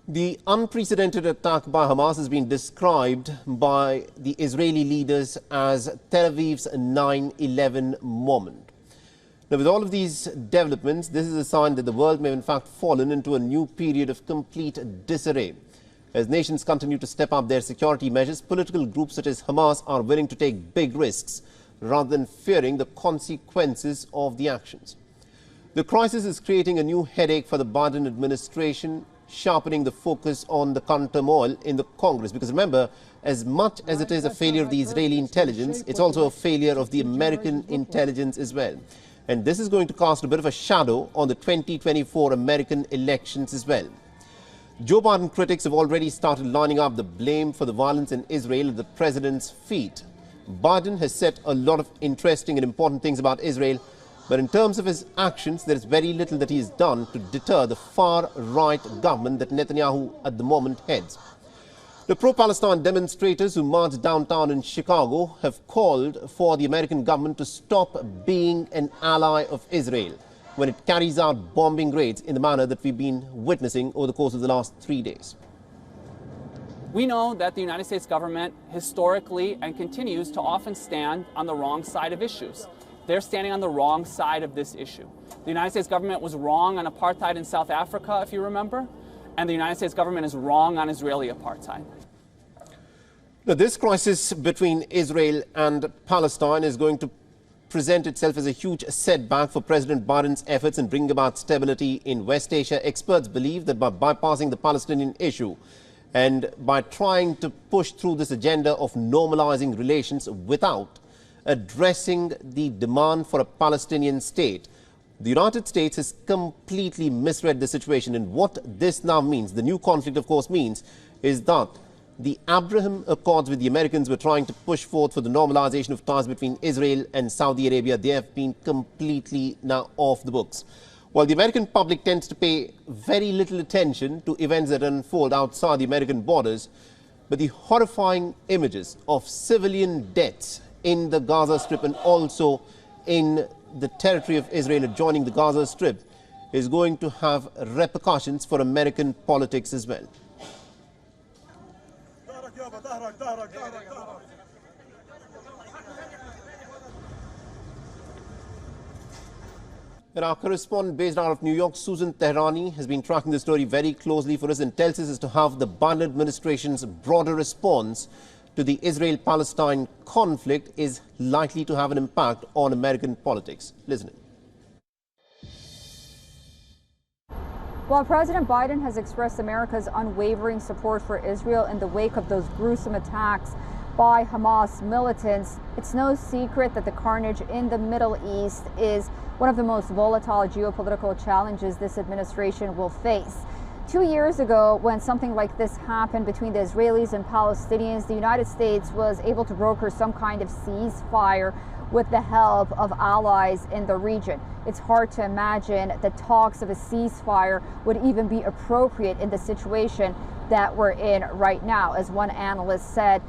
The unprecedented attack by Hamas has been described by the Israeli leaders as Tel Aviv's 9/11 moment. Now, with all of these developments, this is a sign that the world may have in fact fallen into a new period of complete disarray. As nations continue to step up their security measures, political groups such as Hamas are willing to take big risks rather than fearing the consequences of the actions. The crisis is creating a new headache for the Biden administration, sharpening the focus on the current turmoil in the Congress. Because remember, as much as it is a failure of the Israeli intelligence, it's also a failure of the American intelligence as well. And this is going to cast a bit of a shadow on the 2024 American elections as well. Joe Biden critics have already started lining up the blame for the violence in Israel at the president's feet. Biden has said a lot of interesting and important things about Israel, but in terms of his actions, there is very little that he has done to deter the far-right government that Netanyahu at the moment heads. The pro-Palestine demonstrators who marched downtown in Chicago have called for the American government to stop being an ally of Israel when it carries out bombing raids in the manner that we've been witnessing over the course of the last 3 days. We know that the United States government historically and continues to often stand on the wrong side of issues. They're standing on the wrong side of this issue. The United States government was wrong on apartheid in South Africa, if you remember, and the United States government is wrong on Israeli apartheid. Now, this crisis between Israel and Palestine is going to present itself as a huge setback for President Biden's efforts in bringing about stability in West Asia. Experts believe that by bypassing the Palestinian issue and by trying to push through this agenda of normalizing relations without addressing the demand for a Palestinian state, the United States has completely misread the situation. And what this now means, the new conflict of course means, is that the Abraham Accords with the Americans were trying to push forth for the normalization of ties between Israel and Saudi Arabia, they have been completely now off the books. While the American public tends to pay very little attention to events that unfold outside the American borders, but the horrifying images of civilian deaths in the Gaza Strip and also in the territory of Israel adjoining the Gaza Strip is going to have repercussions for American politics as well. And our correspondent based out of New York, Susan Tehrani, has been tracking the story very closely for us and tells us as to how the Biden administration's broader response to the Israel-Palestine conflict is likely to have an impact on American politics. Listen in. While President Biden has expressed America's unwavering support for Israel in the wake of those gruesome attacks by Hamas militants, it's no secret that the carnage in the Middle East is one of the most volatile geopolitical challenges this administration will face. 2 years ago, when something like this happened between the Israelis and Palestinians, the United States was able to broker some kind of ceasefire with the help of allies in the region. It's hard to imagine that talks of a ceasefire would even be appropriate in the situation that we're in right now. As one analyst said,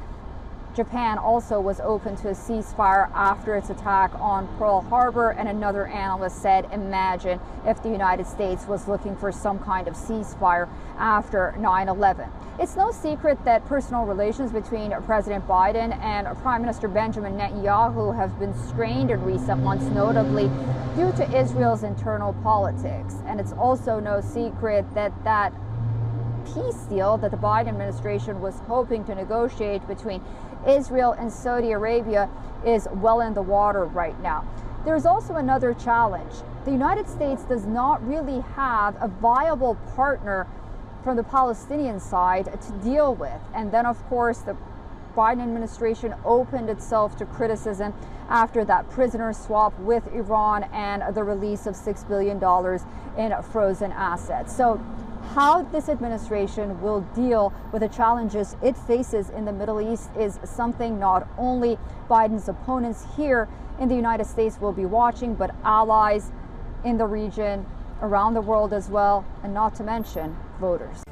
Japan also was open to a ceasefire after its attack on Pearl Harbor, and another analyst said, imagine if the United States was looking for some kind of ceasefire after 9/11. It's no secret that personal relations between President Biden and Prime Minister Benjamin Netanyahu have been strained in recent months, notably due to Israel's internal politics. And it's also no secret that that peace deal that the Biden administration was hoping to negotiate between Israel and Saudi Arabia is well in the water right now. There's also another challenge. The United States does not really have a viable partner from the Palestinian side to deal with. And then, of course, the Biden administration opened itself to criticism after that prisoner swap with Iran and the release of $6 billion in frozen assets. So how this administration will deal with the challenges it faces in the Middle East is something not only Biden's opponents here in the United States will be watching, but allies in the region, around the world as well, and not to mention voters.